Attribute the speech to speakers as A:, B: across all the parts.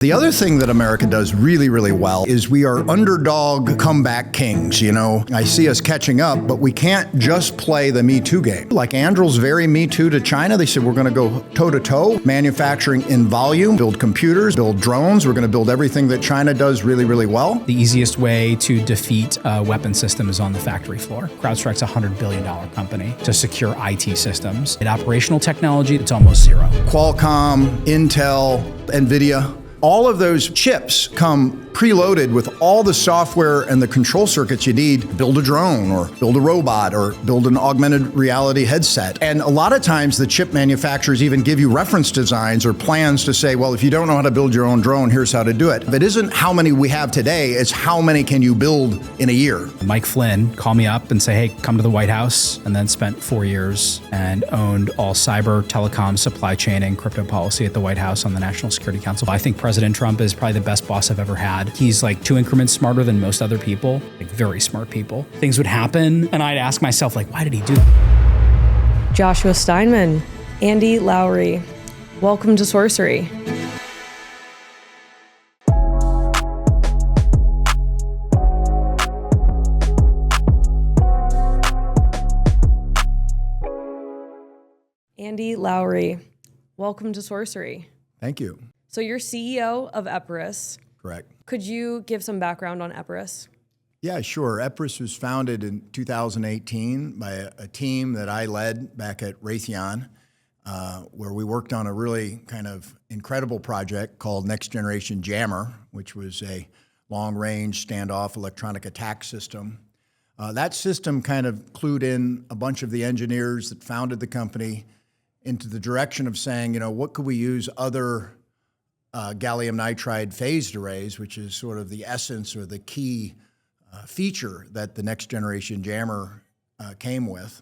A: The other thing that America does really, really well is we are underdog comeback kings. You know, I see us catching up, but we can't just play the Me Too game. Like Anduril's very Me Too to China. They said, we're going to go toe to toe, manufacturing in volume, build computers, build drones. We're going to build everything that China does really, really well.
B: The easiest way to defeat a weapon system is on the factory floor. CrowdStrike's a $100 billion company to secure IT systems. In operational technology, it's almost zero.
A: Qualcomm, Intel, NVIDIA. All of those chips come preloaded with all the software and the control circuits you need to build a drone or build a robot or build an augmented reality headset. And a lot of times the chip manufacturers even give you reference designs or plans to say, well, if you don't know how to build your own drone, here's how to do it. It isn't how many we have today, it's how many can you build in a year.
B: Mike Flynn called me up and say, hey, come to the White House, and then spent 4 years and owned all cyber, telecom, supply chain, and crypto policy at the White House on the National Security Council. I think President Trump is probably the best boss I've ever had. He's like 2 increments smarter than most other people, like very smart people. Things would happen, and I'd ask myself, like, why did he do that?
C: Joshua Steinman, Andy Lowery, welcome to Sorcery. Andy Lowery, welcome to Sorcery.
A: Thank you.
C: So you're CEO of Epirus.
A: Correct.
C: Could you give some background on Epirus?
A: Yeah, sure. Epirus was founded in 2018 by a team that I led back at Raytheon, where we worked on a really kind of incredible project called Next Generation Jammer, which was a long-range standoff electronic attack system. That system kind of clued in a bunch of the engineers that founded the company into the direction of saying, you know, what could we use other gallium nitride phased arrays, which is sort of the essence or the key feature that the Next Generation Jammer came with.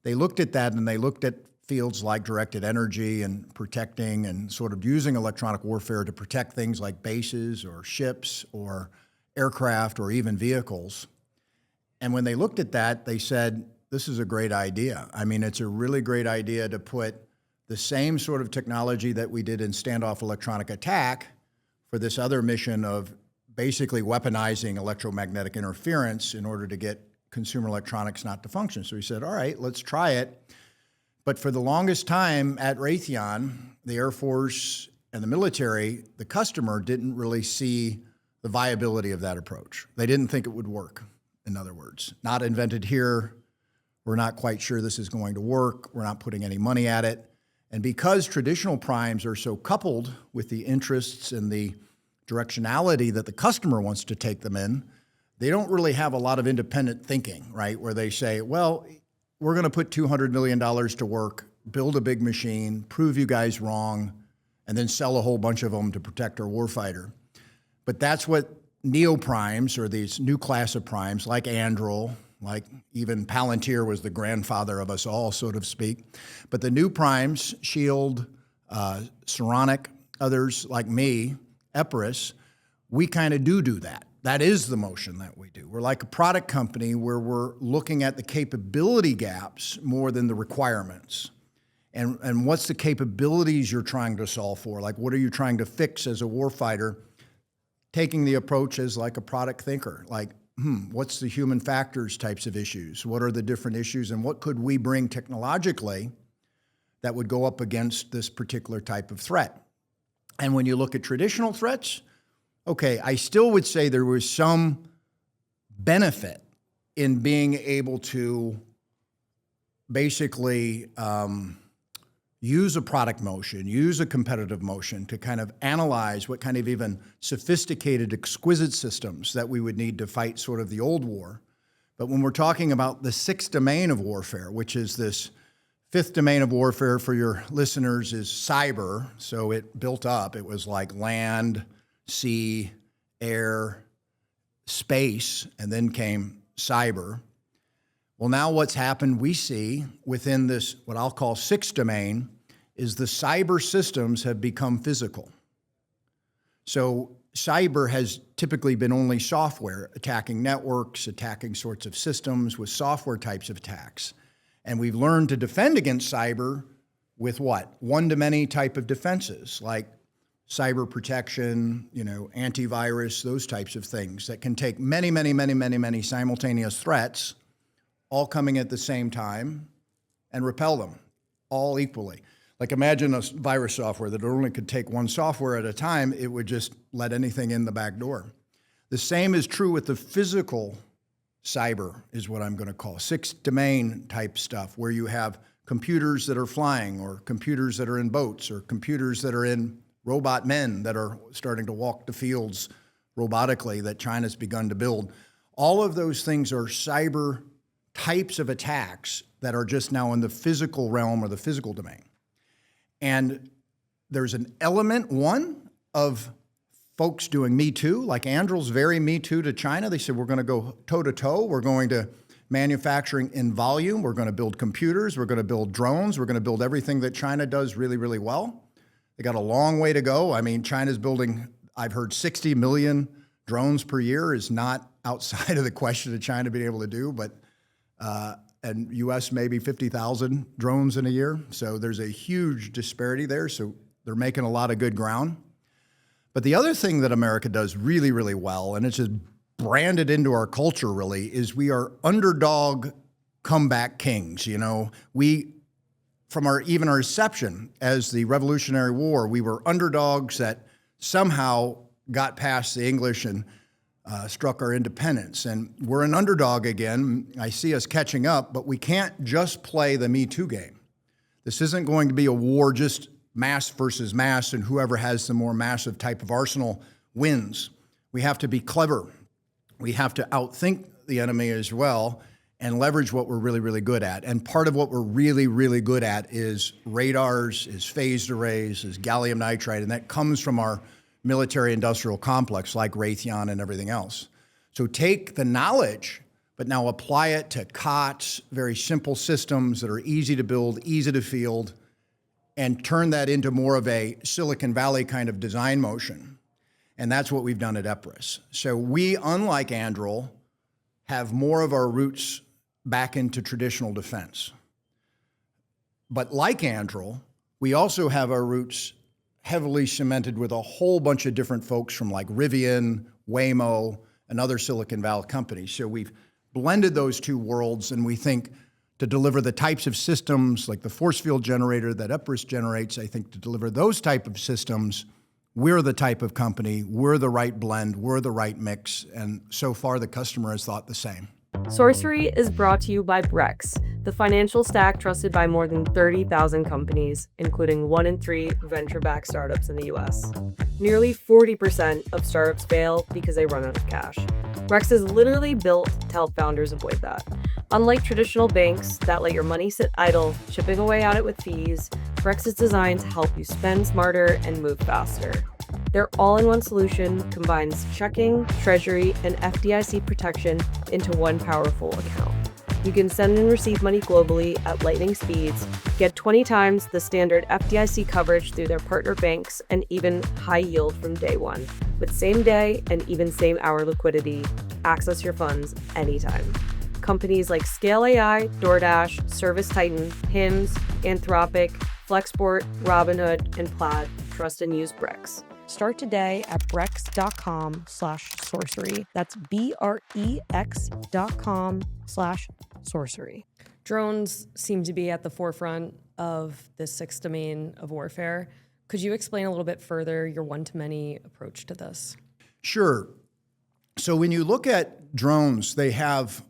A: They looked at that and they looked at fields like directed energy and protecting and sort of using electronic warfare to protect things like bases or ships or aircraft or even vehicles. And when they looked at that, they said, this is a great idea. I mean, it's a really great idea to put the same sort of technology that we did in standoff electronic attack for this other mission of basically weaponizing electromagnetic interference in order to get consumer electronics not to function. So we said, all right, let's try it. But for the longest time at Raytheon, the Air Force and the military, the customer didn't really see the viability of that approach. They didn't think it would work, in other words. Not invented here. We're not quite sure this is going to work. We're not putting any money at it. And because traditional primes are so coupled with the interests and the directionality that the customer wants to take them in, they don't really have a lot of independent thinking, right? Where they say, well, we're going to put $200 million to work, build a big machine, prove you guys wrong, and then sell a whole bunch of them to protect our warfighter. But that's what neoprimes, or these new class of primes, like Anduril, like even Palantir was the grandfather of us all, so to speak. But the new primes, Shield, Saronic, others like me, Epirus, we kind of do that. That is the motion that we do. We're like a product company where we're looking at the capability gaps more than the requirements. And what's the capabilities you're trying to solve for? Like, what are you trying to fix as a warfighter? Taking the approach as like a product thinker, like, what's the human factors types of issues? What are the different issues, and what could we bring technologically that would go up against this particular type of threat? And when you look at traditional threats, okay, I still would say there was some benefit in being able to basically use a product motion, use a competitive motion to kind of analyze what kind of even sophisticated, exquisite systems that we would need to fight sort of the old war. But when we're talking about the sixth domain of warfare, which is this fifth domain of warfare for your listeners is cyber. So it built up. It was like land, sea, air, space, and then came cyber. Well, now what's happened, we see within this, what I'll call sixth domain, is the cyber systems have become physical. So cyber has typically been only software, attacking networks, attacking sorts of systems with software types of attacks. And we've learned to defend against cyber with what? One-to-many type of defenses, like cyber protection, antivirus, those types of things that can take many simultaneous threats, all coming at the same time, and repel them all equally. Like imagine a virus software that only could take one software at a time, it would just let anything in the back door. The same is true with the physical cyber, is what I'm going to call 6-domain type stuff, where you have computers that are flying, or computers that are in boats, or computers that are in robot men that are starting to walk the fields robotically that China's begun to build. All of those things are cyber types of attacks that are just now in the physical realm or the physical domain. And there's an element, one, of folks doing Me Too, like Anduril's very Me Too to China. They said, we're going to go toe-to-toe. We're going to manufacturing in volume. We're going to build computers. We're going to build drones. We're going to build everything that China does really, really well. They got a long way to go. I mean, China's building, I've heard 60 million drones per year is not outside of the question of China being able to do, but and U.S. maybe 50,000 drones in a year. So there's a huge disparity there. So they're making a lot of good ground. But the other thing that America does really, really well, and it's just branded into our culture really, is we are underdog comeback kings. We, from our inception as the Revolutionary War, we were underdogs that somehow got past the English and struck our independence. And we're an underdog again. I see us catching up, but we can't just play the Me Too game. This isn't going to be a war just mass versus mass, and whoever has the more massive type of arsenal wins. We have to be clever. We have to outthink the enemy as well and leverage what we're really, really good at. And part of what we're really, really good at is radars, is phased arrays, is gallium nitride, and that comes from our military industrial complex like Raytheon and everything else. So take the knowledge, but now apply it to COTS, very simple systems that are easy to build, easy to field, and turn that into more of a Silicon Valley kind of design motion. And that's what we've done at Epirus. So we, unlike Anduril, have more of our roots back into traditional defense. But like Anduril, we also have our roots heavily cemented with a whole bunch of different folks from like Rivian, Waymo, and other Silicon Valley companies. So we've blended those two worlds, and we think to deliver the types of systems like the force field generator that Epirus generates, I think to deliver those type of systems, we're the type of company, we're the right blend, we're the right mix, and so far the customer has thought the same.
C: Sorcery is brought to you by Brex, the financial stack trusted by more than 30,000 companies, including 1 in 3 venture-backed startups in the US. Nearly 40% of startups fail because they run out of cash. Brex is literally built to help founders avoid that. Unlike traditional banks that let your money sit idle, chipping away at it with fees, Brex is designed to help you spend smarter and move faster. Their all-in-one solution combines checking, treasury, and FDIC protection into one powerful account. You can send and receive money globally at lightning speeds, get 20 times the standard FDIC coverage through their partner banks, and even high yield from day one. With same-day and even same-hour liquidity, access your funds anytime. Companies like Scale AI, DoorDash, ServiceTitan, HIMS, Anthropic, Flexport, Robinhood, and Plaid trust and use Brex. Start today at brex.com/sorcery. That's BREX.com/sorcery. Drones seem to be at the forefront of this 6th domain of warfare. Could you explain a little bit further your one-to-many approach to this?
A: Sure. So when you look at drones, they have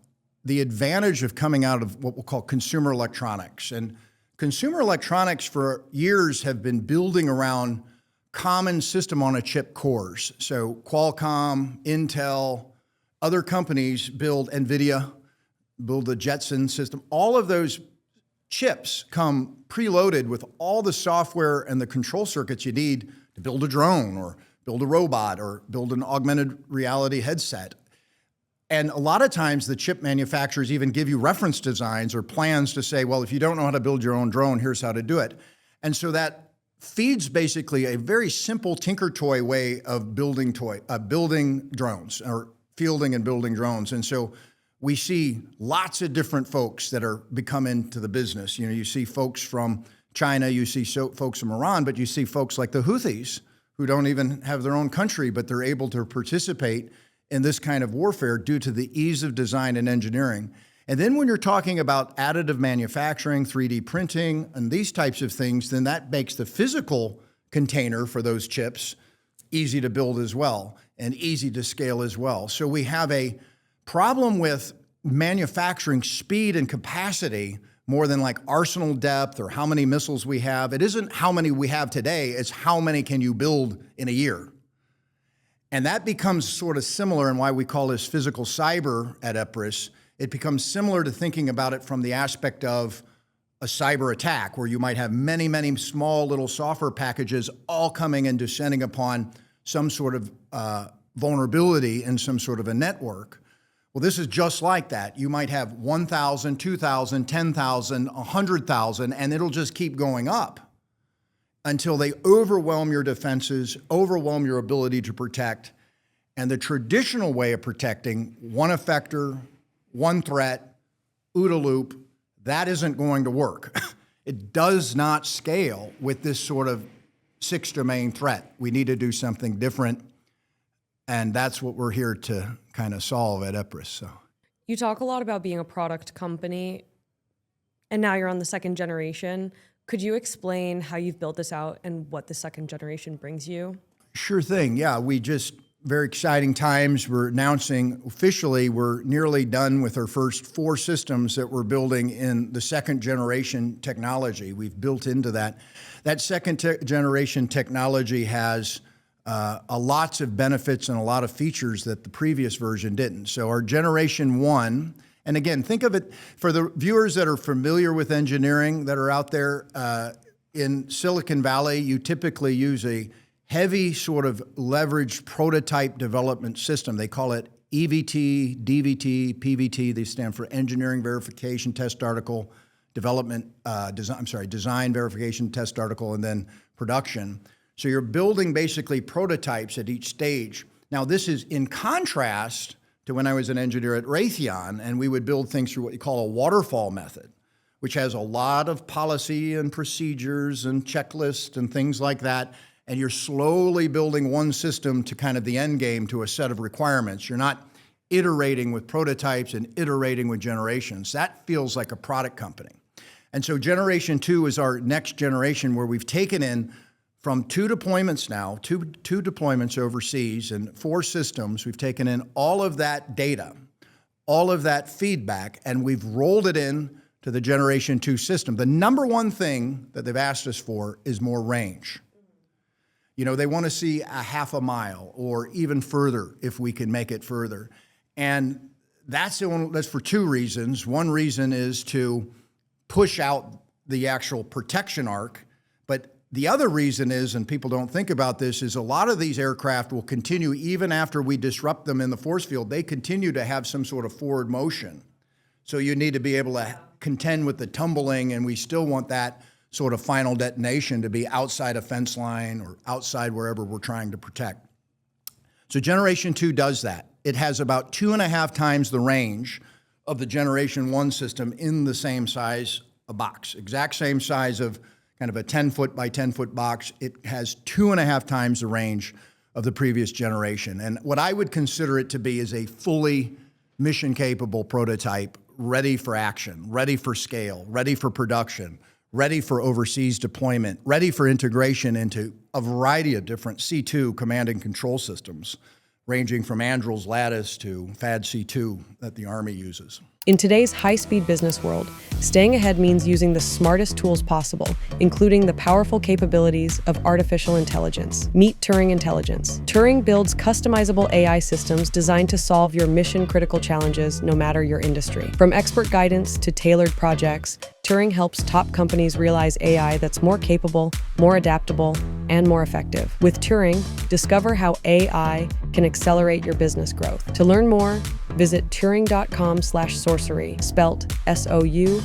A: the advantage of coming out of what we'll call consumer electronics. And consumer electronics for years have been building around common system on a chip cores. So Qualcomm, Intel, other companies build NVIDIA, build the Jetson system. All of those chips come preloaded with all the software and the control circuits you need to build a drone or build a robot or build an augmented reality headset. And a lot of times the chip manufacturers even give you reference designs or plans to say, well, if you don't know how to build your own drone, here's how to do it. And so that feeds basically a very simple tinker toy way of building drones or fielding and building drones. And so we see lots of different folks that are becoming into the business. You see folks from China, you see folks from Iran, but you see folks like the Houthis who don't even have their own country, but they're able to participate in this kind of warfare due to the ease of design and engineering. And then when you're talking about additive manufacturing, 3D printing, and these types of things, then that makes the physical container for those chips easy to build as well and easy to scale as well. So we have a problem with manufacturing speed and capacity more than like arsenal depth or how many missiles we have. It isn't how many we have today, it's how many can you build in a year. And that becomes sort of similar, and why we call this physical cyber at Epirus. It becomes similar to thinking about it from the aspect of a cyber attack, where you might have many, many small little software packages all coming and descending upon some sort of vulnerability in some sort of a network. Well, this is just like that. You might have 1,000, 2,000, 10,000, 100,000, and it'll just keep going up until they overwhelm your defenses, overwhelm your ability to protect. And the traditional way of protecting, one effector, one threat, OODA loop, that isn't going to work. It does not scale with this sort of 6-domain threat. We need to do something different, and that's what we're here to kind of solve at Epirus. So,
C: You talk a lot about being a product company, and now you're on the second generation. Could you explain how you've built this out and what the second generation brings you?
A: Sure thing. Yeah, very exciting times. We're announcing officially we're nearly done with our first 4 systems that we're building in the second generation technology. We've built into that. That second generation technology has lots of benefits and a lot of features that the previous version didn't. So our generation 1, and again, think of it, for the viewers that are familiar with engineering that are out there, in Silicon Valley, you typically use a heavy sort of leveraged prototype development system. They call it EVT, DVT, PVT. They stand for Engineering Verification Test Article, Design Verification Test Article, and then production. So you're building basically prototypes at each stage. Now this is in contrast to when I was an engineer at Raytheon, and we would build things through what you call a waterfall method, which has a lot of policy and procedures and checklists and things like that. And you're slowly building one system to kind of the end game to a set of requirements. You're not iterating with prototypes and iterating with generations. That feels like a product company. And so generation 2 is our next generation, where we've taken in from 2 deployments now, two deployments overseas and 4 systems. We've taken in all of that data, all of that feedback, and we've rolled it in to the generation 2 system. The number one thing that they've asked us for is more range. You know, they want to see a half a mile or even further if we can make it further. And that's for 2 reasons. One reason is to push out the actual protection arc, but the other reason is, and people don't think about this, is a lot of these aircraft will continue, even after we disrupt them in the force field, they continue to have some sort of forward motion. So you need to be able to contend with the tumbling, and we still want that sort of final detonation to be outside a fence line or outside wherever we're trying to protect. So generation 2 does that. It has about 2.5 times the range of the generation 1 system in the same size a box, exact same size of kind of a 10-foot by 10-foot box. It has 2.5 times the range of the previous generation. And what I would consider it to be is a fully mission-capable prototype, ready for action, ready for scale, ready for production, ready for overseas deployment, ready for integration into a variety of different C2 command and control systems, ranging from Anduril's Lattice to FAD-C2 that the Army uses.
C: In today's high-speed business world, staying ahead means using the smartest tools possible, including the powerful capabilities of artificial intelligence. Meet Turing Intelligence. Turing builds customizable AI systems designed to solve your mission-critical challenges, no matter your industry. From expert guidance to tailored projects, Turing helps top companies realize AI that's more capable, more adaptable, and more effective. With Turing, discover how AI can accelerate your business growth. To learn more, visit turing.com/sorcery, spelt SOURCERY.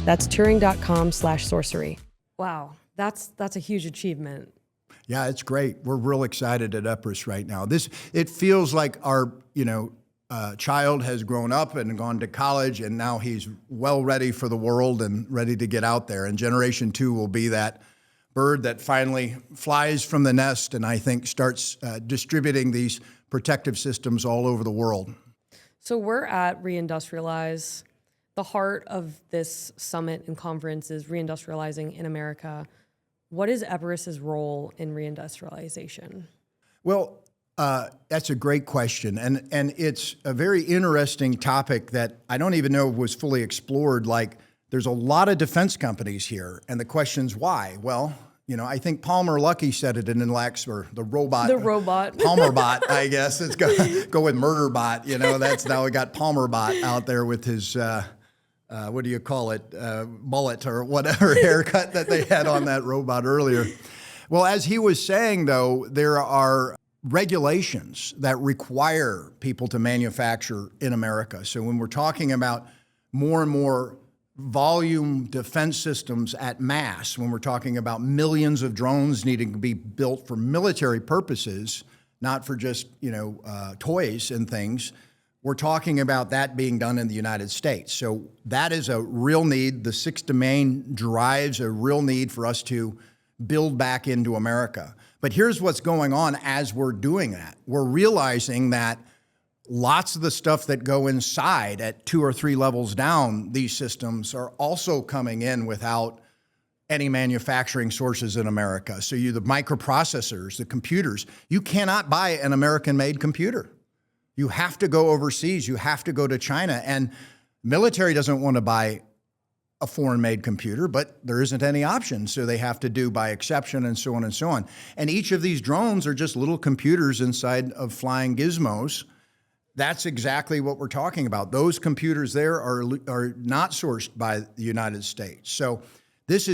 C: That's turing.com/sorcery. Wow, that's a huge achievement.
A: Yeah, it's great. We're real excited at Epirus right now. It feels like our, child has grown up and gone to college, and now he's well ready for the world and ready to get out there. And generation 2 will be that bird that finally flies from the nest and I think starts distributing these protective systems all over the world.
C: So we're at Reindustrialize. The heart of this summit and conference is reindustrializing in America. What is Epirus's role in reindustrialization?
A: Well, that's a great question. And it's a very interesting topic that I don't even know was fully explored. Like, there's a lot of defense companies here. And the question's why? Well, I think Palmer Luckey said it in Lex, or the robot.
C: The robot.
A: Palmerbot, I guess. It's go with Murderbot. That's now we got Palmerbot out there with his, what do you call it, mullet or whatever haircut that they had on that robot earlier. Well, as he was saying, though, there are regulations that require people to manufacture in America. So when we're talking about more and more volume defense systems at mass, when we're talking about millions of drones needing to be built for military purposes, not for just, toys and things, we're talking about that being done in the United States. So that is a real need. The sixth domain drives a real need for us to build back into America. But here's what's going on as we're doing that. We're realizing that lots of the stuff that go inside at 2 or 3 levels down, these systems are also coming in without any manufacturing sources in America. So the microprocessors, the computers, you cannot buy an American-made computer. You have to go overseas. You have to go to China. And military doesn't want to buy a foreign-made computer, but there isn't any option. So they have to do by exception and so on and so on. And each of these drones are just little computers inside of flying gizmos. That's exactly what we're talking about. Those computers there are not sourced by the United States. So this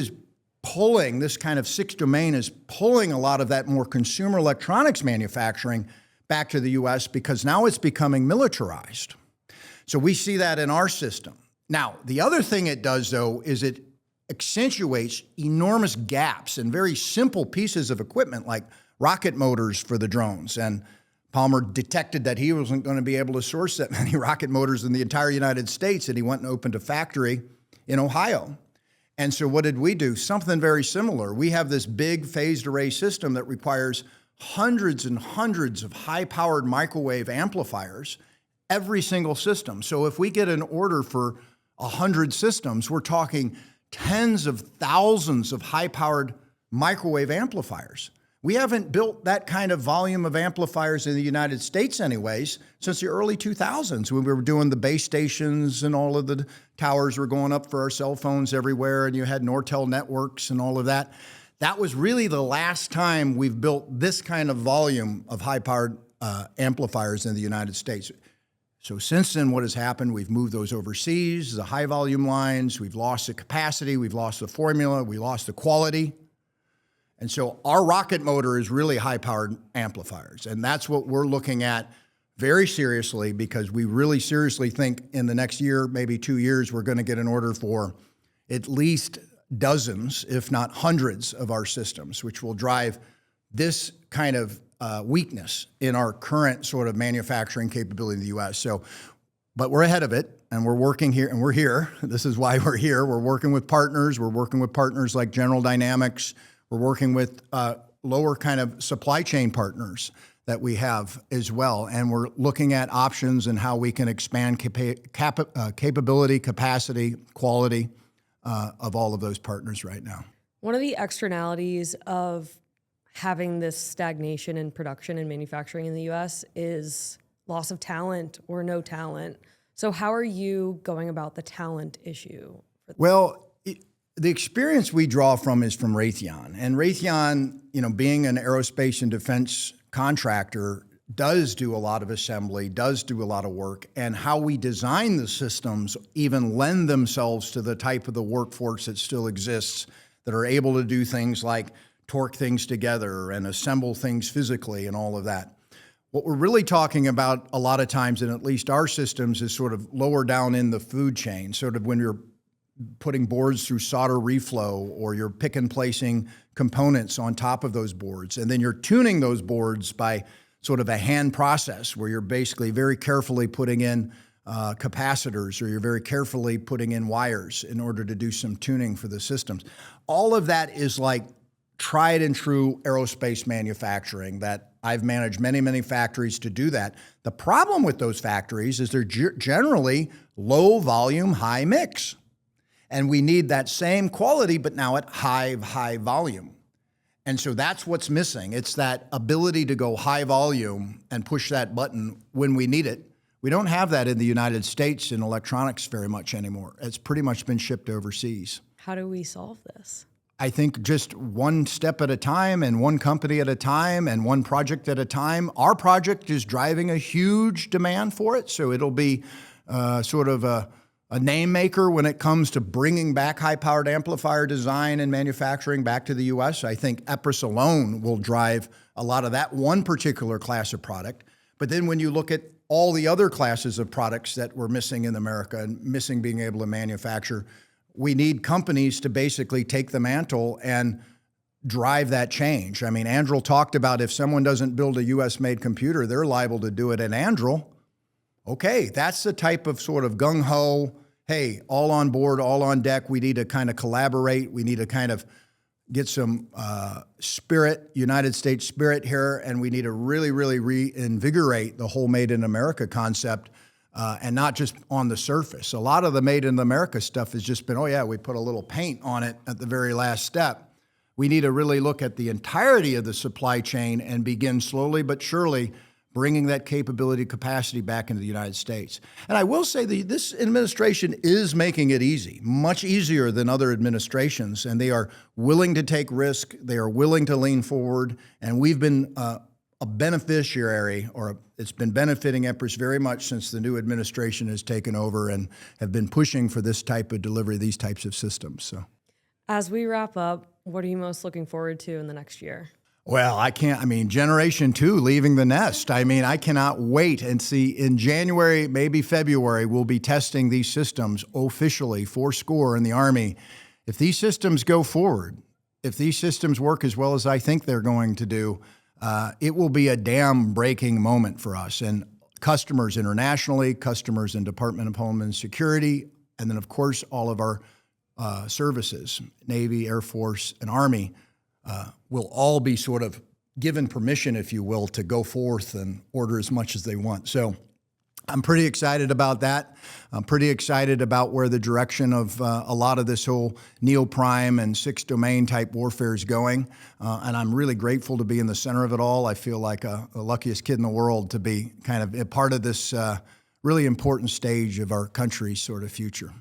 A: kind of sixth domain is pulling a lot of that more consumer electronics manufacturing back to the U.S. because now it's becoming militarized. So we see that in our system. Now, the other thing it does, though, is it accentuates enormous gaps in very simple pieces of equipment like rocket motors for the drones. And Palmer detected that he wasn't going to be able to source that many rocket motors in the entire United States, and he went and opened a factory in Ohio. And so what did we do? Something very similar. We have this big phased array system that requires hundreds and hundreds of high-powered microwave amplifiers, every single system. So if we get an order for 100 systems, we're talking tens of thousands of high-powered microwave amplifiers. We haven't built that kind of volume of amplifiers in the United States anyways since the early 2000s when we were doing the base stations and all of the towers were going up for our cell phones everywhere, and you had Nortel networks and all of that. That was really the last time we've built this kind of volume of high-powered amplifiers in the United States. So since then, what has happened? We've moved those overseas, the high-volume lines. We've lost the capacity. We've lost the formula. We lost the quality. And so our rocket motor is really high-powered amplifiers. And that's what we're looking at very seriously, because we really seriously think in the next year, maybe 2 years, we're going to get an order for at least dozens, if not hundreds, of our systems, which will drive this kind of weakness in our current sort of manufacturing capability in the U.S. So, but we're ahead of it, and we're working here, and we're here. This is why we're here. We're working with partners. We're working with partners like General Dynamics. We're working with lower kind of supply chain partners that we have as well. And we're looking at options and how we can expand capability, capacity, quality of all of those partners right now.
C: One of the externalities of having this stagnation in production and manufacturing in the U.S. is loss of talent or no talent. So how are you going about the talent issue?
A: Well, the experience we draw from is from Raytheon. And Raytheon, being an aerospace and defense contractor, does do a lot of assembly, does do a lot of work, and how we design the systems even lend themselves to the type of the workforce that still exists that are able to do things like torque things together and assemble things physically and all of that. What we're really talking about a lot of times, in at least our systems, is sort of lower down in the food chain, sort of when you're putting boards through solder reflow, or you're pick and placing components on top of those boards. And then you're tuning those boards by sort of a hand process where you're basically very carefully putting in capacitors, or you're very carefully putting in wires in order to do some tuning for the systems. All of that is like tried and true aerospace manufacturing that I've managed many, many factories to do that. The problem with those factories is they're generally low volume, high mix. And we need that same quality, but now at high volume. And so that's what's missing. It's that ability to go high volume and push that button when we need it. We don't have that in the United States in electronics very much anymore. It's pretty much been shipped overseas.
C: How do we solve this?
A: I think just one step at a time and one company at a time and one project at a time. Our project is driving a huge demand for it, so it'll be sort of a name maker when it comes to bringing back high-powered amplifier design and manufacturing back to the U.S. I think Epirus alone will drive a lot of that one particular class of product. But then when you look at all the other classes of products that we're missing in America and missing being able to manufacture, we need companies to basically take the mantle and drive that change. I mean, Andrew talked about if someone doesn't build a U.S.-made computer, they're liable to do it at Andrew. Okay, that's the type of sort of gung-ho, hey, all on board, all on deck. We need to kind of collaborate. We need to kind of get some spirit, United States spirit here, and we need to really, really reinvigorate the whole Made in America concept. And not just on the surface. A lot of the Made in America stuff has just been, oh yeah, we put a little paint on it at the very last step. We need to really look at the entirety of the supply chain and begin slowly but surely bringing that capability, capacity back into the United States. And I will say that this administration is making it easy, much easier than other administrations, and they are willing to take risk, they are willing to lean forward, and we've been a beneficiary, or it's been benefiting Epirus very much since the new administration has taken over and have been pushing for this type of delivery, these types of systems. So,
C: as we wrap up, what are you most looking forward to in the next year?
A: Well, Generation 2 leaving the nest. I cannot wait and see in January, maybe February, we'll be testing these systems officially, 4 in the Army. If these systems go forward, if these systems work as well as I think they're going to do, it will be a dam-breaking moment for us and customers internationally, customers in Department of Homeland Security, and then, of course, all of our services, Navy, Air Force, and Army, will all be sort of given permission, if you will, to go forth and order as much as they want. So I'm pretty excited about that. I'm pretty excited about where the direction of a lot of this whole neoprime and sixth domain type warfare is going. And I'm really grateful to be in the center of it all. I feel like the luckiest kid in the world to be kind of a part of this really important stage of our country's sort of future.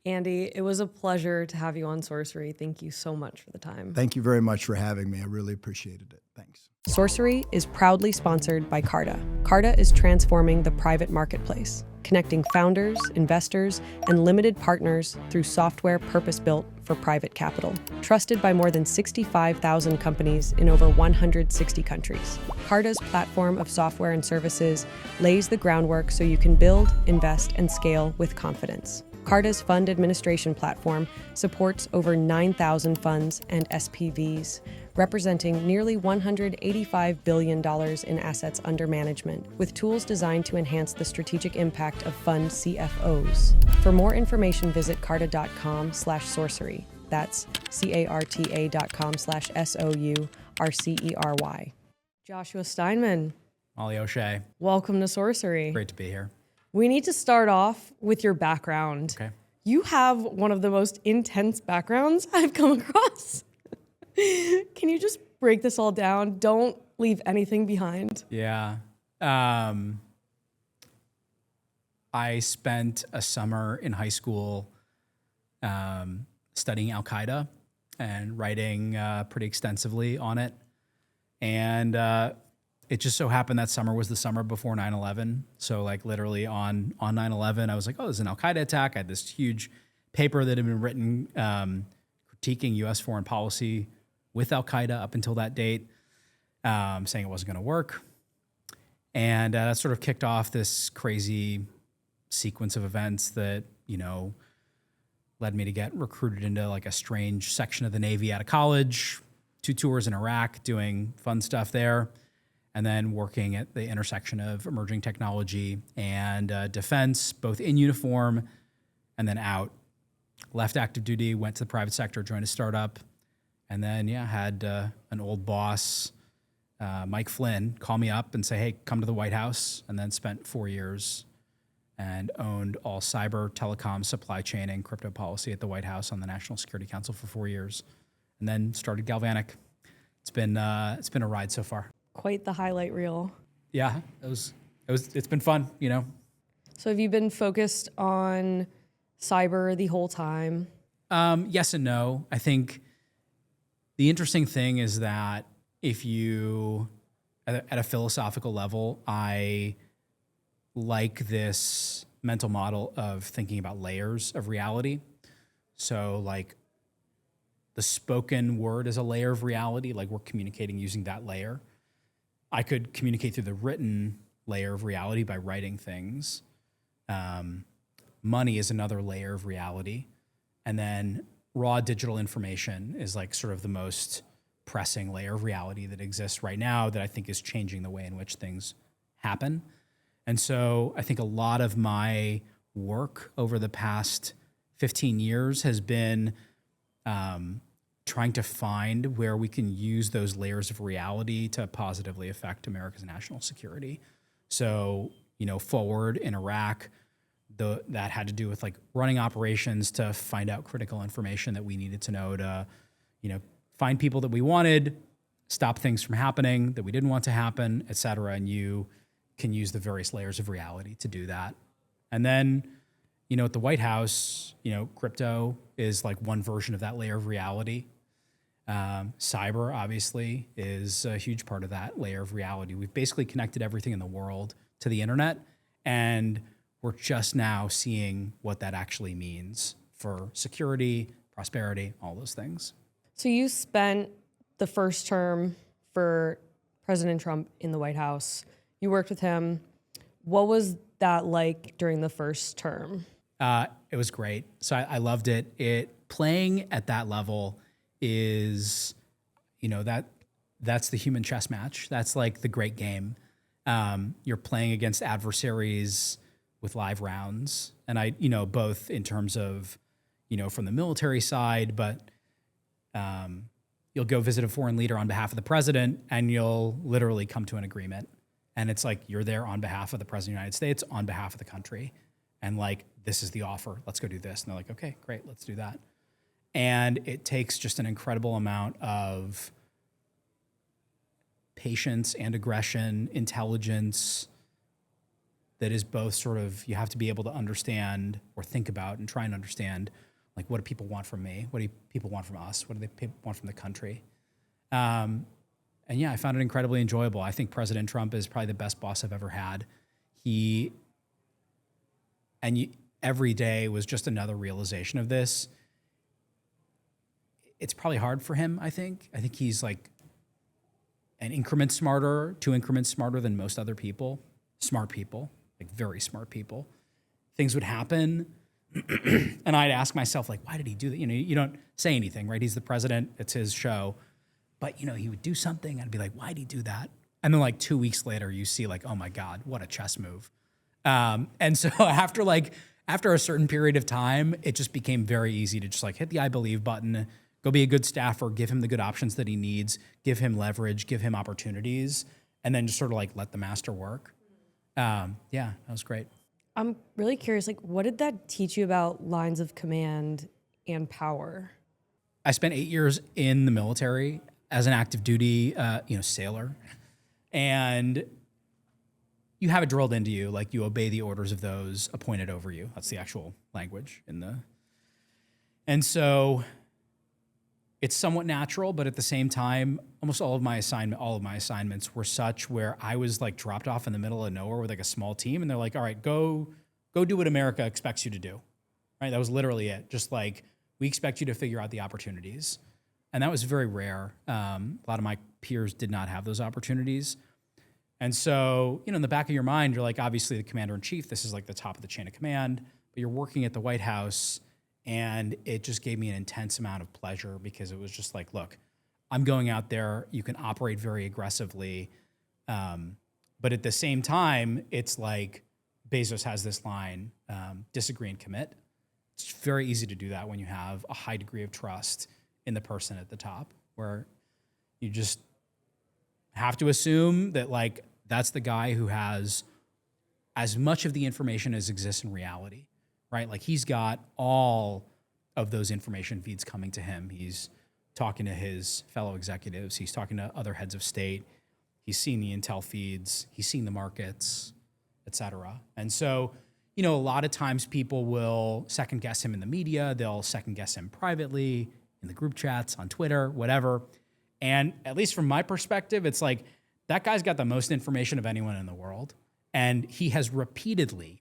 C: Andy, it was a pleasure to have you on Sorcery. Thank you so much for the time.
A: Thank you very much for having me. I really appreciated it. Thanks.
C: Sorcery is proudly sponsored by CARTA. CARTA is transforming the private marketplace, connecting founders, investors, and limited partners through software purpose-built for private capital. Trusted by more than 65,000 companies in over 160 countries. CARTA's platform of software and services lays the groundwork so you can build, invest, and scale with confidence. CARTA's fund administration platform supports over 9,000 funds and SPVs, representing nearly $185 billion in assets under management, with tools designed to enhance the strategic impact of fund CFOs. For more information, visit carta.com/sorcery. That's carta.com/SOURCERY. Joshua Steinman.
B: Molly O'Shea.
C: Welcome to Sorcery.
B: Great to be here.
C: We need to start off with your background.
B: Okay.
C: You have one of the most intense backgrounds I've come across. Can you just break this all down? Don't leave anything behind.
B: Yeah. I spent a summer in high school studying Al-Qaeda and writing pretty extensively on it. And it just so happened that summer was the summer before 9/11. So like literally on 9/11, I was like, oh, there's an Al-Qaeda attack. I had this huge paper that had been written critiquing U.S. foreign policy with Al-Qaeda up until that date, saying it wasn't going to work. And that sort of kicked off this crazy sequence of events that, led me to get recruited into like a strange section of the Navy out of college, 2 tours in Iraq, doing fun stuff there, and then working at the intersection of emerging technology and defense, both in uniform and then out. Left active duty, went to the private sector, joined a startup, And then, yeah, had an old boss, Mike Flynn, call me up and say, hey, come to the White House, and then spent 4 years and owned all cyber, telecom, supply chain, and crypto policy at the White House on the National Security Council for 4 years, and then started Galvanick. It's been a ride so far.
C: Quite the highlight reel.
B: Yeah, it's been fun, you know.
C: So have you been focused on cyber the whole time?
B: Yes and no. I think the interesting thing is that if you, at a philosophical level, I like this mental model of thinking about layers of reality. So like the spoken word is a layer of reality, like we're communicating using that layer. I could communicate through the written layer of reality by writing things. Money is another layer of reality. And then raw digital information is like sort of the most pressing layer of reality that exists right now that I think is changing the way in which things happen. And so I think a lot of my work over the past 15 years has been trying to find where we can use those layers of reality to positively affect America's national security. So, you know, forward in Iraq, that had to do with like running operations to find out critical information that we needed to know to, you know, find people that we wanted, stop things from happening that we didn't want to happen, et cetera. And you can use the various layers of reality to do that. And then, you know, at the White House, you know, crypto is like one version of that layer of reality. Cyber, obviously, is a huge part of that layer of reality. We've basically connected everything in the world to the internet, and we're just now seeing what that actually means for security, prosperity, all those things.
C: So you spent the first term for President Trump in the White House. You worked with him. What was that like during the first term?
B: It was great. So I loved it. Playing at that level is, you know, that's the human chess match. That's like the great game. You're playing against adversaries with live rounds. And I, you know, both in terms of, you know, from the military side, but you'll go visit a foreign leader on behalf of the president and you'll literally come to an agreement. And it's like, you're there on behalf of the president of the United States, on behalf of the country. And like, this is the offer, let's go do this. And they're like, okay, great, let's do that. And it takes just an incredible amount of patience and aggression, intelligence, that is both sort of, you have to be able to understand or think about and try and understand, like, what do people want from me? What do people want from us? What do they want from the country? And yeah, I found it incredibly enjoyable. I think President Trump is probably the best boss I've ever had. Every day was just another realization of this. It's probably hard for him, I think. I think he's like an increment smarter, 2 increments smarter than most other people, smart people, like very smart people. Things would happen, and I'd ask myself, like, why did he do that? You know, you don't say anything, right? He's the president, it's his show. But, you know, he would do something, I'd be like, why'd he do that? And then like 2 weeks later, you see like, oh my God, what a chess move. And so after a certain period of time, it just became very easy to just like hit the I believe button, go be a good staffer, give him the good options that he needs, give him leverage, give him opportunities, and then just sort of like let the master work. Yeah, that was great.
C: I'm really curious, like, what did that teach you about lines of command and power?
B: I spent 8 years in the military as an active duty, sailor. And you have it drilled into you, like you obey the orders of those appointed over you. That's the actual language and so it's somewhat natural, but at the same time, almost all of my assignments were such where I was like dropped off in the middle of nowhere with like a small team, and they're like, all right, go do what America expects you to do. Right? That was literally it. Just like, we expect you to figure out the opportunities. And that was very rare. A lot of my peers did not have those opportunities. And so, you know, in the back of your mind, you're like, obviously the commander-in-chief, this is like the top of the chain of command, but you're working at the White House, and it just gave me an intense amount of pleasure because it was just like, look, I'm going out there, you can operate very aggressively, but at the same time, it's like Bezos has this line, disagree and commit. It's very easy to do that when you have a high degree of trust in the person at the top. where you just have to assume that like that's the guy who has as much of the information as exists in reality, right? Like he's got all of those information feeds coming to him. He's talking to his fellow executives. He's talking to other heads of state. He's seen the intel feeds. He's seen the markets, et cetera. And so, you know, a lot of times people will second guess him in the media. They'll second guess him privately in the group chats, on Twitter, whatever. And at least from my perspective, it's like that guy's got the most information of anyone in the world. And he has repeatedly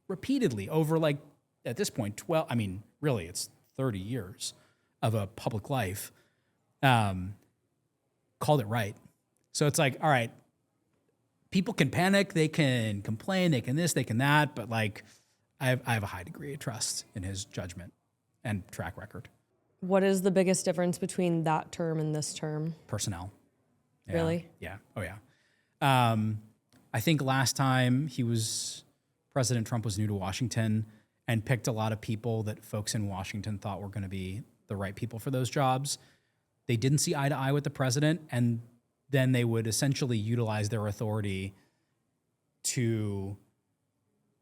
B: over like at this point, 12, I mean, really it's 30 years of a public life, called it right. So it's like, all right, people can panic, they can complain, they can this, they can that, but like I have a high degree of trust in his judgment and track record.
C: What is the biggest difference between that term and this term?
B: Personnel. Yeah.
C: Really?
B: Yeah. Oh, yeah. I think last time President Trump was new to Washington and picked a lot of people that folks in Washington thought were going to be the right people for those jobs. They didn't see eye to eye with the president, and then they would essentially utilize their authority to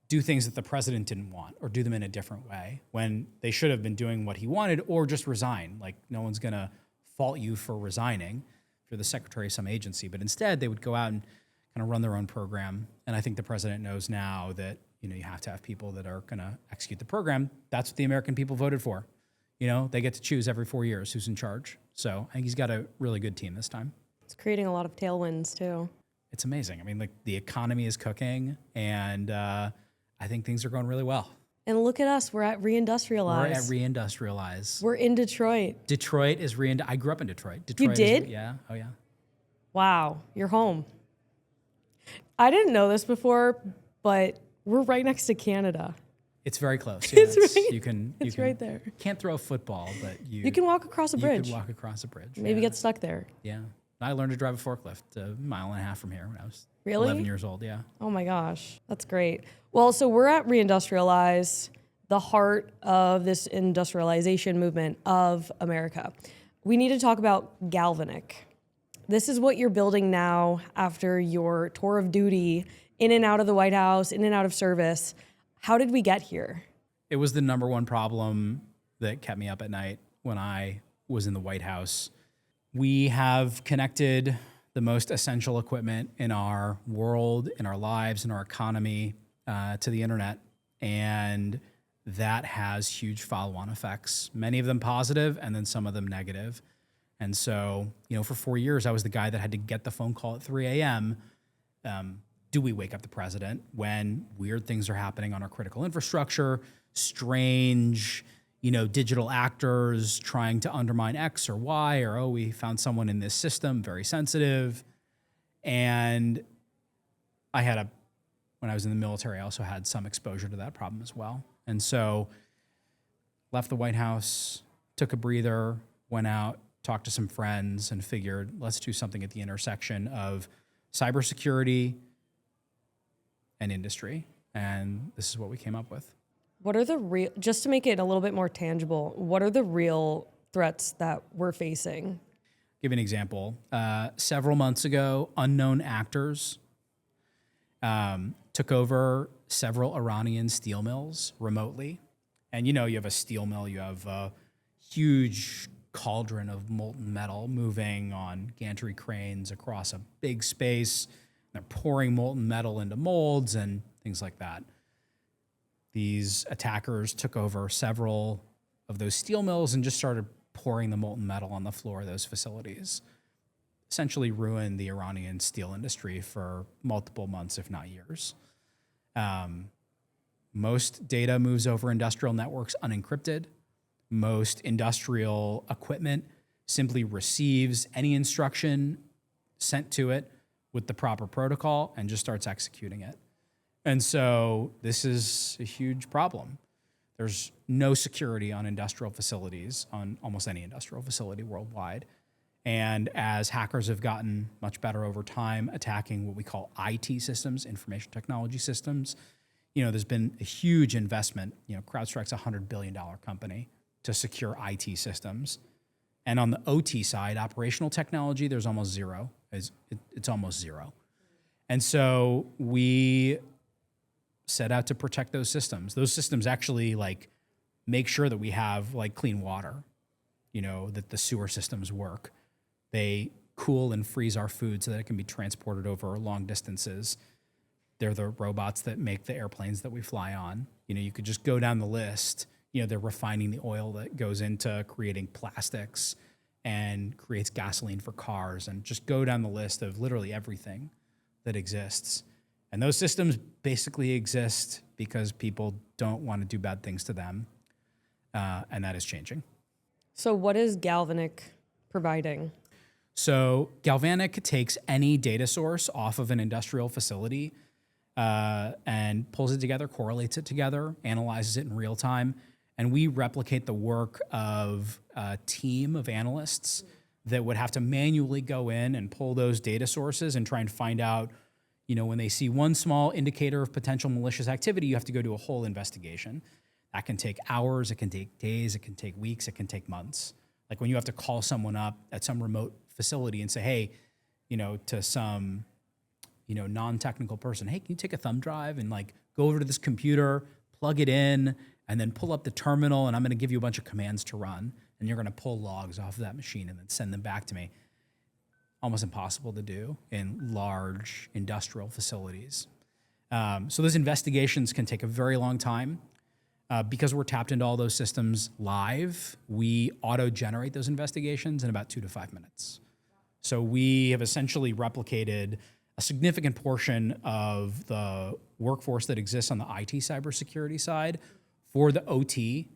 B: do things that the president didn't want or do them in a different way when they should have been doing what he wanted or just resign. Like no one's going to fault you for resigning if you're the secretary of some agency, but instead they would go out and kind of run their own program. And I think the president knows now that, you know, you have to have people that are going to execute the program. That's what the American people voted for. You know, they get to choose every 4 years who's in charge. So I think he's got a really good team this time.
C: It's creating a lot of tailwinds too.
B: It's amazing. I mean, like the economy is cooking and, I think things are going really well.
C: And look at us. We're at Reindustrialize.
B: We're at Reindustrialize.
C: We're in Detroit.
B: Detroit is I grew up in Detroit.
C: You did?
B: Yeah. Oh, yeah.
C: Wow. You're home. I didn't know this before, but we're right next to Canada.
B: It's very close. Yeah,
C: It's right there.
B: Can't throw a football, but
C: you can walk across a bridge.
B: You can walk across a bridge.
C: Maybe get stuck there.
B: Yeah. I learned to drive a forklift a mile and a half from here when I was
C: Really?
B: 11 years old. Yeah.
C: Oh my gosh, that's great. Well, so we're at Reindustrialize, the heart of this industrialization movement of America. We need to talk about Galvanick. This is what you're building now after your tour of duty, in and out of the White House, in and out of service. How did we get here?
B: It was the number one problem that kept me up at night when I was in the White House. We have connected the most essential equipment in our world, in our lives, in our economy, to the internet. And that has huge follow-on effects, many of them positive and then some of them negative. And so, you know, for 4 years, I was the guy that had to get the phone call at 3 a.m. Do we wake up the president when weird things are happening on our critical infrastructure, strange, you know, digital actors trying to undermine X or Y, or, oh, we found someone in this system, very sensitive. And when I was in the military, I also had some exposure to that problem as well. And so left the White House, took a breather, went out, talked to some friends and figured, let's do something at the intersection of cybersecurity and industry. And this is what we came up with.
C: What are the just to make it a little bit more tangible, what are the real threats that we're facing?
B: Give you an example. Several months ago, unknown actors took over several Iranian steel mills remotely. And you know, you have a steel mill, you have a huge cauldron of molten metal moving on gantry cranes across a big space. They're pouring molten metal into molds and things like that. These attackers took over several of those steel mills and just started pouring the molten metal on the floor of those facilities. Essentially ruined the Iranian steel industry for multiple months, if not years. Most data moves over industrial networks unencrypted. Most industrial equipment simply receives any instruction sent to it with the proper protocol and just starts executing it. And so this is a huge problem. There's no security on industrial facilities, on almost any industrial facility worldwide. And as hackers have gotten much better over time attacking what we call IT systems, information technology systems, you know, there's been a huge investment. You know, CrowdStrike's a $100 billion company to secure IT systems. And on the OT side, operational technology, there's almost zero. It's almost zero. And so we set out to protect those systems. Those systems actually like make sure that we have like clean water, that the sewer systems work. They cool and freeze our food so that it can be transported over long distances. They're the robots that make the airplanes that we fly on. You could just go down the list. They're refining the oil that goes into creating plastics and creates gasoline for cars, and just go down the list of literally everything that exists. And those systems basically exist because people don't want to do bad things to them, and that is changing.
C: So what is Galvanick providing?
B: So Galvanick takes any data source off of an industrial facility and pulls it together, correlates it together, analyzes it in real time, and we replicate the work of a team of analysts that would have to manually go in and pull those data sources and try and find out, when they see one small indicator of potential malicious activity, you have to go do a whole investigation. That can take hours, it can take days, it can take weeks, it can take months. Like when you have to call someone up at some remote facility and say, hey, to some, non-technical person, hey, can you take a thumb drive and like go over to this computer, plug it in, and then pull up the terminal, and I'm going to give you a bunch of commands to run, and you're going to pull logs off of that machine and then send them back to me. Almost impossible to do in large industrial facilities. So those investigations can take a very long time. Because we're tapped into all those systems live, we auto-generate those investigations in about 2 to 5 minutes. So we have essentially replicated a significant portion of the workforce that exists on the IT cybersecurity side for the OT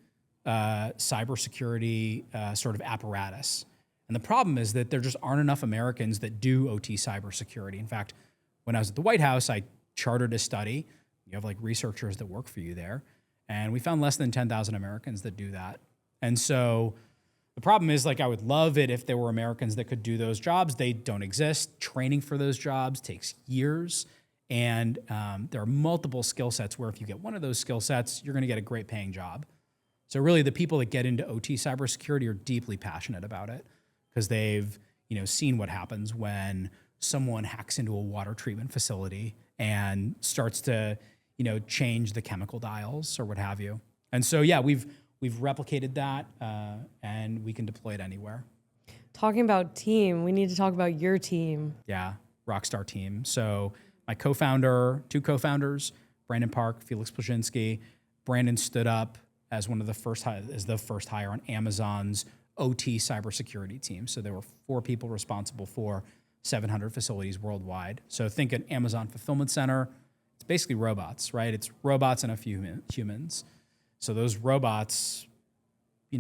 B: cybersecurity sort of apparatus. And the problem is that there just aren't enough Americans that do OT cybersecurity. In fact, when I was at the White House, I chartered a study. You have like researchers that work for you there. And we found less than 10,000 Americans that do that. And so the problem is, like, I would love it if there were Americans that could do those jobs. They don't exist. Training for those jobs takes years. And there are multiple skill sets where if you get one of those skill sets, you're going to get a great paying job. So really the people that get into OT cybersecurity are deeply passionate about it because they've, seen what happens when someone hacks into a water treatment facility and starts to, change the chemical dials or what have you. And so, yeah, we've replicated that and we can deploy it anywhere.
C: Talking about team, we need to talk about your team.
B: Yeah, rockstar team. So my two co-founders, Brandon Park, Felix Pleszczynski. Brandon stood up as the first hire on Amazon's OT cybersecurity team. So there were 4 people responsible for 700 facilities worldwide. So think an Amazon fulfillment center. It's basically robots, right? It's robots and a few humans. So those robots, it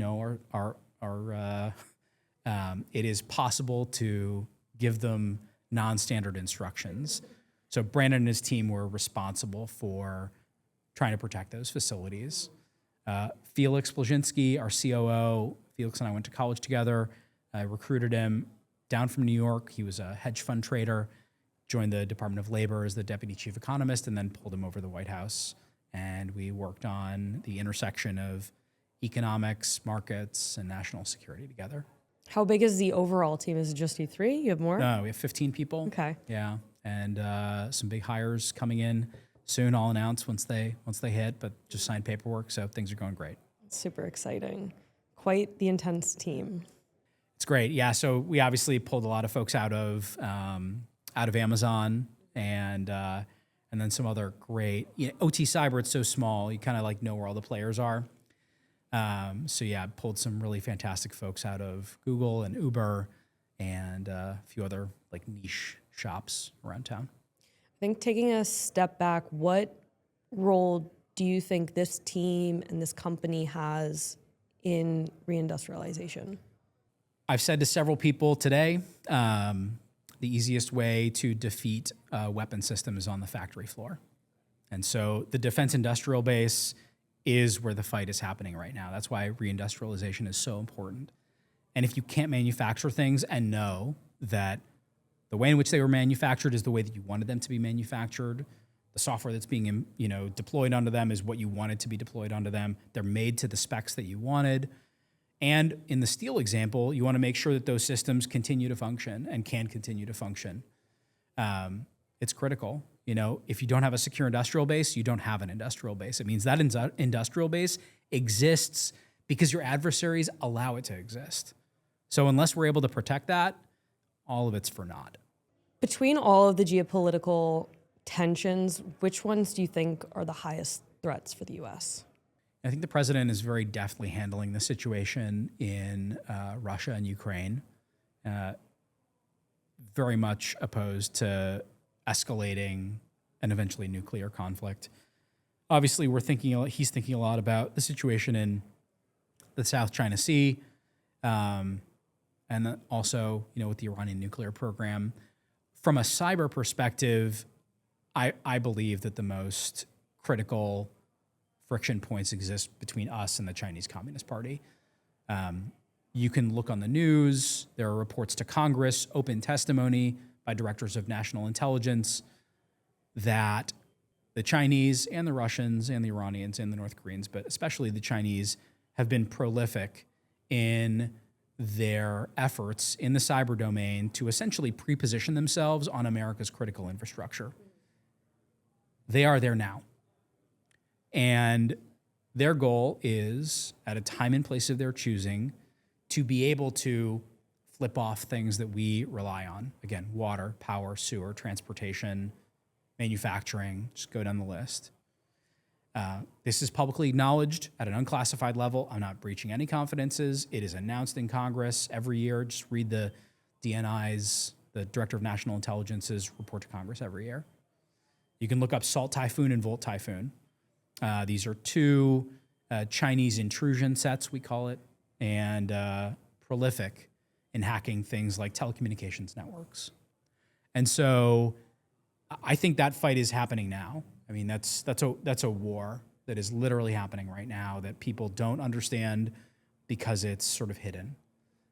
B: is possible to give them non-standard instructions. So Brandon and his team were responsible for trying to protect those facilities. Felix Pleszczynski, our COO, Felix and I went to college together. I recruited him down from New York. He was a hedge fund trader, joined the Department of Labor as the deputy chief economist, and then pulled him over to the White House. And we worked on the intersection of economics, markets, and national security together.
C: How big is the overall team? Is it just you 3? You have more?
B: No, we have 15 people.
C: Okay.
B: Yeah, and some big hires coming in soon. I'll announce once they hit, but just signed paperwork, so things are going great.
C: Super exciting. Quite the intense team.
B: It's great. Yeah, so we obviously pulled a lot of folks out of Amazon and then some other great OT cyber. It's so small, you kind of like know where all the players are. So yeah, pulled some really fantastic folks out of Google and Uber and a few other like niche shops around town.
C: I think taking a step back, what role do you think this team and this company has in reindustrialization?
B: I've said to several people today, the easiest way to defeat a weapon system is on the factory floor. And so the defense industrial base is where the fight is happening right now. That's why reindustrialization is so important. And if you can't manufacture things and know that the way in which they were manufactured is the way that you wanted them to be manufactured, the software that's being deployed onto them is what you wanted to be deployed onto them, they're made to the specs that you wanted, And in the steel example, you want to make sure that those systems continue to function and can continue to function. It's critical. If you don't have a secure industrial base, you don't have an industrial base. It means that industrial base exists because your adversaries allow it to exist. So unless we're able to protect that, all of it's for naught.
C: Between all of the geopolitical tensions, which ones do you think are the highest threats for the U.S.?
B: I think the president is very deftly handling the situation in Russia and Ukraine. Very much opposed to escalating and eventually nuclear conflict. Obviously, he's thinking a lot about the situation in the South China Sea, and also, with the Iranian nuclear program. From a cyber perspective, I believe that the most critical friction points exist between us and the Chinese Communist Party. You can look on the news. There are reports to Congress, open testimony by directors of national intelligence that the Chinese and the Russians and the Iranians and the North Koreans, but especially the Chinese, have been prolific in their efforts in the cyber domain to essentially pre-position themselves on America's critical infrastructure. They are there now. And their goal is, at a time and place of their choosing, to be able to flip off things that we rely on. Again, water, power, sewer, transportation, manufacturing, just go down the list. This is publicly acknowledged at an unclassified level. I'm not breaching any confidences. It is announced in Congress every year. Just read the DNI's, the Director of National Intelligence's report to Congress every year. You can look up Salt Typhoon and Volt Typhoon. These are two Chinese intrusion sets, we call it, and prolific in hacking things like telecommunications networks. And so I think that fight is happening now. I mean, that's a war that is literally happening right now that people don't understand because it's sort of hidden.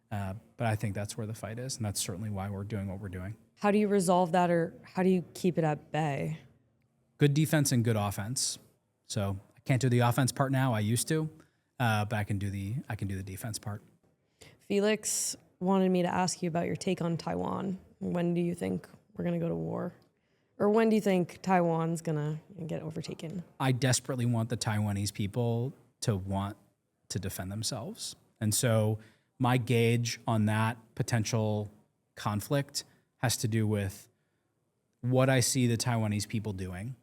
B: But I think that's where the fight is, and that's certainly why we're doing what we're doing.
C: How do you resolve that, or how do you keep it at bay?
B: Good defense and good offense. So I can't do the offense part now. I used to, but I can do the defense part.
C: Felix wanted me to ask you about your take on Taiwan. When do you think we're going to go to war? Or when do you think Taiwan's going to get overtaken? I
B: desperately want the Taiwanese people to want to defend themselves. And so my gauge on that potential conflict has to do with what I see the Taiwanese people doing.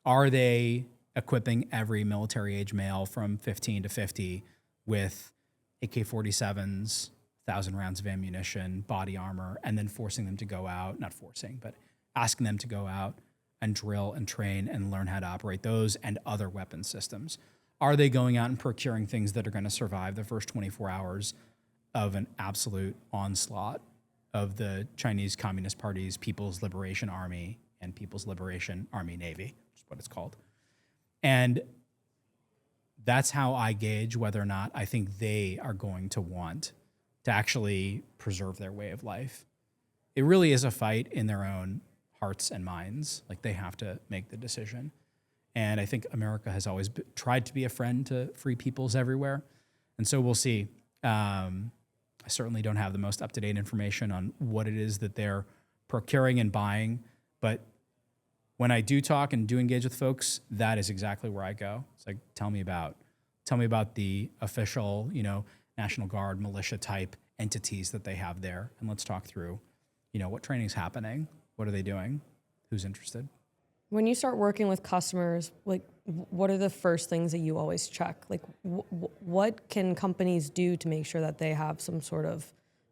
B: Are they equipping every military-age male from 15 to 50 with AK-47s, 1,000 rounds of ammunition, body armor, and then forcing them to go out, not forcing, but asking them to go out and drill and train and learn how to operate those and other weapon systems? Are they going out and procuring things that are going to survive the first 24 hours of an absolute onslaught of the Chinese Communist Party's People's Liberation Army and People's Liberation Army Navy, which is what it's called? And that's how I gauge whether or not I think they are going to want to actually preserve their way of life. It really is a fight in their own hearts and minds. Like, they have to make the decision. And I think America has always tried to be a friend to free peoples everywhere. And so we'll see. I certainly don't have the most up-to-date information on what it is that they're procuring and buying. But when I do talk and do engage with folks, that is exactly where I go. It's like, tell me about the official, National Guard, militia type entities that they have there. And let's talk through, what training's happening. What are they doing? Who's interested?
C: When you start working with customers, what are the first things that you always check? What can companies do to make sure that they have some sort of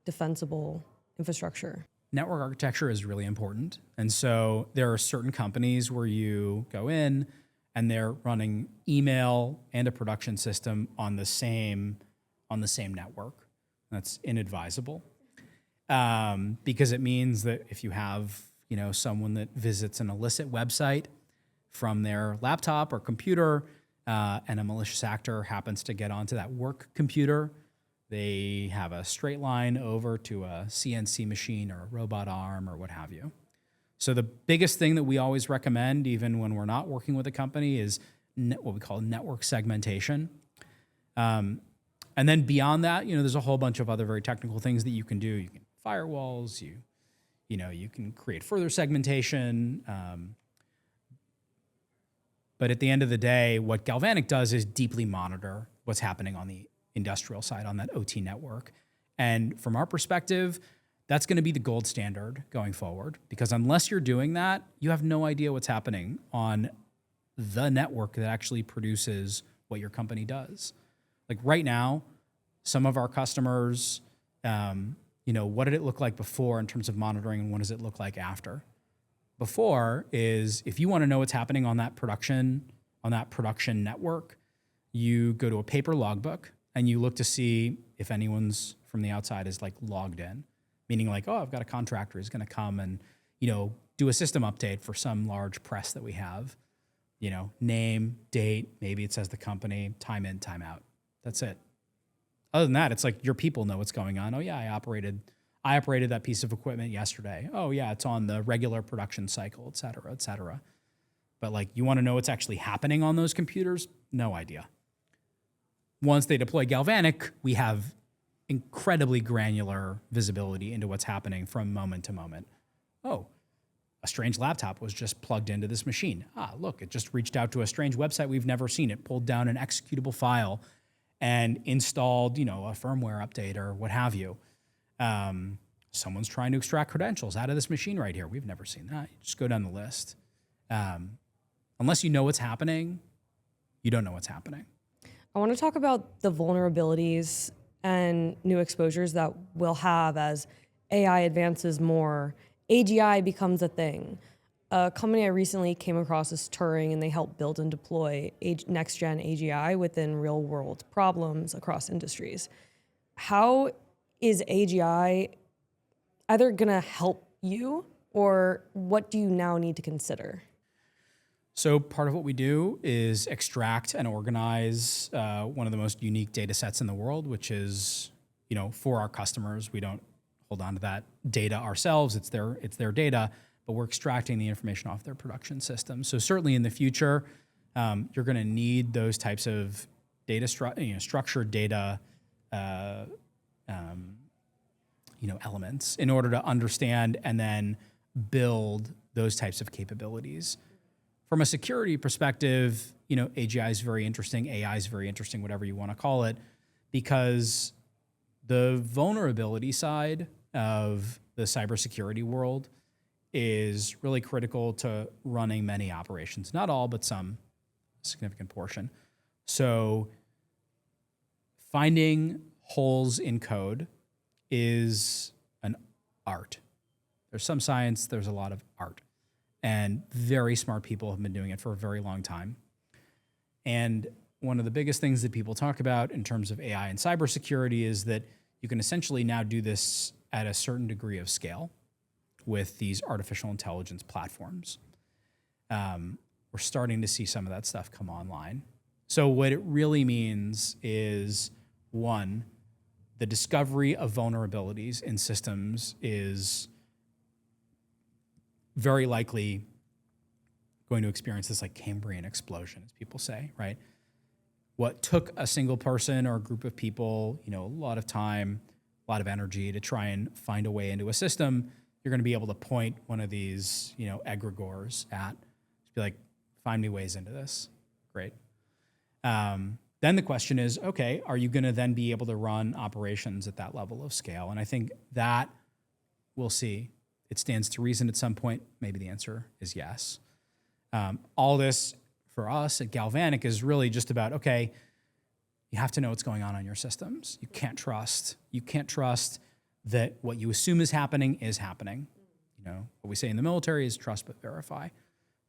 C: defensible infrastructure?
B: Network architecture is really important. And so there are certain companies where you go in and they're running email and a production system on the same network. That's inadvisable. Because it means that if you have, someone that visits an illicit website from their laptop or computer, and a malicious actor happens to get onto that work computer, they have a straight line over to a CNC machine or a robot arm or what have you. So the biggest thing that we always recommend, even when we're not working with a company, is what we call network segmentation. And then beyond that, there's a whole bunch of other very technical things that you can do. You can firewalls, you can create further segmentation. But at the end of the day, what Galvanick does is deeply monitor what's happening on the industrial side, on that OT network. And from our perspective, that's going to be the gold standard going forward, because unless you're doing that, you have no idea what's happening on the network that actually produces what your company does. Like right now, some of our customers, what did it look like before in terms of monitoring, and what does it look like after? Before is, if you want to know what's happening on that production network, you go to a paper logbook and you look to see if anyone's from the outside is like logged in, meaning like, oh, I've got a contractor who's going to come and, do a system update for some large press that we have, name, date, maybe it says the company, time in, time out. That's it. Other than that, it's like your people know what's going on. Oh yeah, I operated that piece of equipment yesterday. Oh yeah, it's on the regular production cycle, et cetera, et cetera. But like, you want to know what's actually happening on those computers? No idea. Once they deploy Galvanick, we have incredibly granular visibility into what's happening from moment to moment. Oh, a strange laptop was just plugged into this machine. Ah, look, it just reached out to a strange website we've never seen. It pulled down an executable file and installed, a firmware update or what have you. Someone's trying to extract credentials out of this machine right here. We've never seen that. You just go down the list. Unless you know what's happening, you don't know what's happening.
C: I want to talk about the vulnerabilities and new exposures that we'll have as AI advances more. AGI becomes a thing. A company I recently came across is Turing, and they help build and deploy next-gen AGI within real-world problems across industries. How is AGI either going to help you, or what do you now need to consider?
B: So part of what we do is extract and organize one of the most unique data sets in the world, which is, for our customers. We don't hold on to that data ourselves. It's their data, but we're extracting the information off their production system. So certainly in the future, you're going to need those types of data, structured data, elements in order to understand and then build those types of capabilities. From a security perspective, AGI is very interesting, AI is very interesting, whatever you want to call it, because the vulnerability side of the cybersecurity world is really critical to running many operations. Not all, but some significant portion. So finding holes in code is an art. There's some science, there's a lot of art. And very smart people have been doing it for a very long time. And one of the biggest things that people talk about in terms of AI and cybersecurity is that you can essentially now do this at a certain degree of scale with these artificial intelligence platforms. We're starting to see some of that stuff come online. So what it really means is, one, the discovery of vulnerabilities in systems is very likely going to experience this like Cambrian explosion, as people say, right? What took a single person or a group of people, a lot of time, a lot of energy to try and find a way into a system, you're going to be able to point one of these, egregores at, just be like, find me ways into this. Great. Then the question is, okay, are you going to then be able to run operations at that level of scale? And I think that we'll see. It stands to reason at some point. Maybe the answer is yes. All this for us at Galvanick is really just about, okay, you have to know what's going on your systems. You can't trust that what you assume is happening is happening. What we say in the military is trust but verify.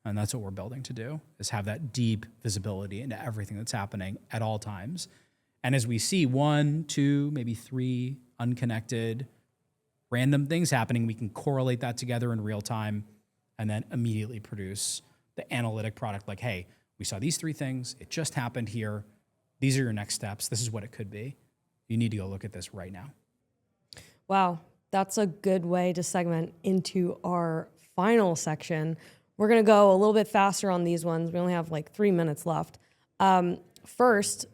B: And that's what we're building to do, is have that deep visibility into everything that's happening at all times. And as we see 1, 2, maybe 3 unconnected random things happening, we can correlate that together in real time and then immediately produce the analytic product like, hey, we saw these 3 things. It just happened here. These are your next steps. This is what it could be. You need to go look at this right now. Wow.
C: That's a good way to segment into our final section. We're going to go a little bit faster on these ones. We only have like 3 minutes left. First,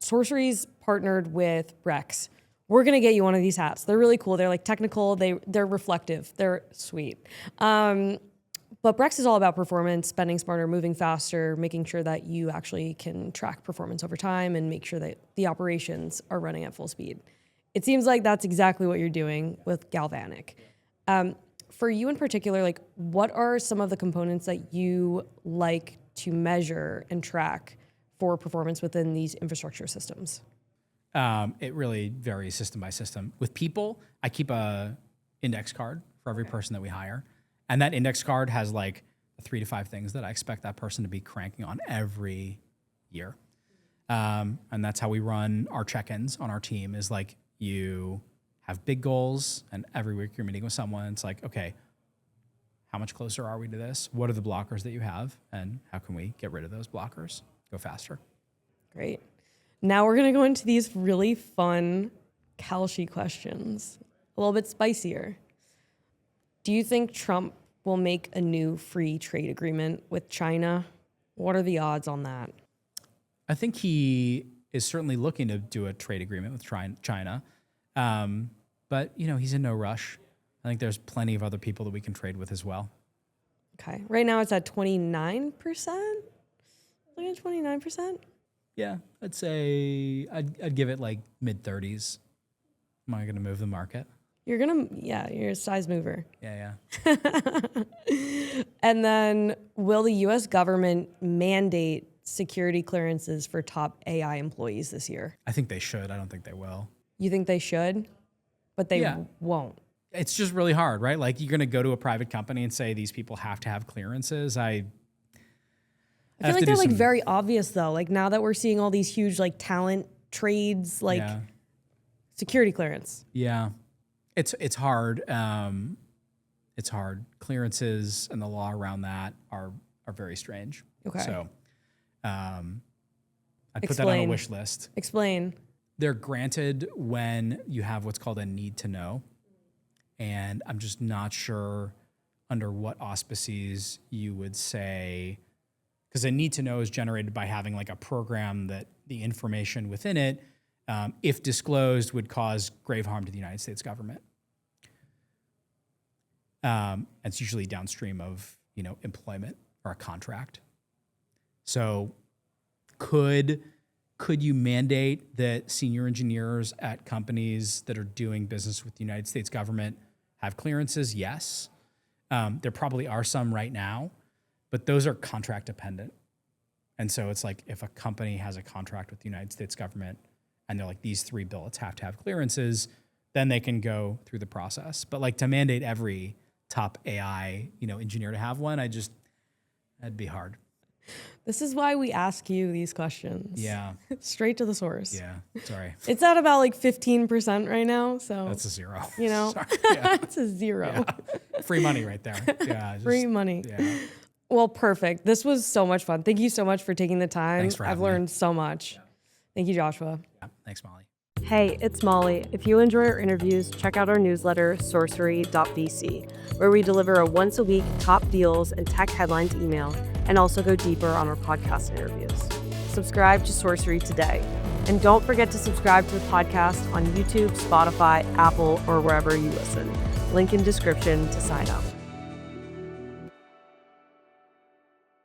C: Sorcery's partnered with Brex. We're gonna get you one of these hats. They're really cool. They're like technical. They're reflective. They're sweet. But Brex is all about performance, spending smarter, moving faster, making sure that you actually can track performance over time and make sure that the operations are running at full speed. It seems like that's exactly what you're doing with Galvanick. For you in particular, like, what are some of the components that you like to measure and track for performance within these infrastructure systems?
B: It really varies system by system. With people, I keep a index card for every person that we hire. And that index card has like 3 to 5 things that I expect that person to be cranking on every year. And that's how we run our check-ins on our team is like you have big goals and every week you're meeting with someone. It's like, okay, how much closer are we to this? What are the blockers that you have? And how can we get rid of those blockers? Go faster.
C: Great. Now we're going to go into these really fun Kalshi questions, a little bit spicier. Do you think Trump will make a new free trade agreement with China? What are the odds on that?
B: I think he is certainly looking to do a trade agreement with China. But, you know, he's in no rush. I think there's plenty of other people that we can trade with as well.
C: Okay. Right now it's at 29%? Look at 29%?
B: Yeah, I'd say I'd give it like mid-30s. Am I going to move the market?
C: You're a size mover.
B: Yeah.
C: And then will the U.S. government mandate security clearances for top AI employees this year?
B: I think they should. I don't think they will.
C: You think they should, but they won't?
B: It's just really hard, right? Like you're going to go to a private company and say these people have to have clearances. I
C: feel like they're like very obvious though. Like now that we're seeing all these huge like talent trades, like security clearance.
B: Yeah. It's hard. It's hard. Clearances and the law around that are very strange.
C: Okay.
B: So I'd put that on a wish list.
C: Explain.
B: They're granted when you have what's called a need to know. And I'm just not sure under what auspices you would say, because a need to know is generated by having like a program that the information within it, if disclosed, would cause grave harm to the United States government. It's usually downstream of, you know, employment or a contract. So could you mandate that senior engineers at companies that are doing business with the United States government have clearances? Yes. There probably are some right now, but those are contract dependent. And so it's like if a company has a contract with the United States government and they're like, these 3 billets have to have clearances, then they can go through the process. But like to mandate every top AI, you know, engineer to have one, that'd be hard.
C: This is why we ask you these questions.
B: Yeah.
C: Straight to the source.
B: Yeah. Sorry.
C: It's at about like 15% right now. So
B: that's a 0.
C: You know,
B: Sorry. Yeah.
C: it's a 0.
B: Yeah. Free money right there. Yeah.
C: Free money.
B: Yeah.
C: Well, perfect. This was so much fun. Thank you so much for taking the time.
B: Thanks for having
C: I've learned
B: me.
C: so much. Thank you, Joshua.
B: Yeah. Thanks, Molly.
C: Hey, it's Molly. If you enjoy our interviews, check out our newsletter, sorcery.vc, where we deliver a once-a-week top deals and tech headlines email, and also go deeper on our podcast interviews. Subscribe to Sorcery today. And don't forget to subscribe to the podcast on YouTube, Spotify, Apple, or wherever you listen. Link in description to sign up.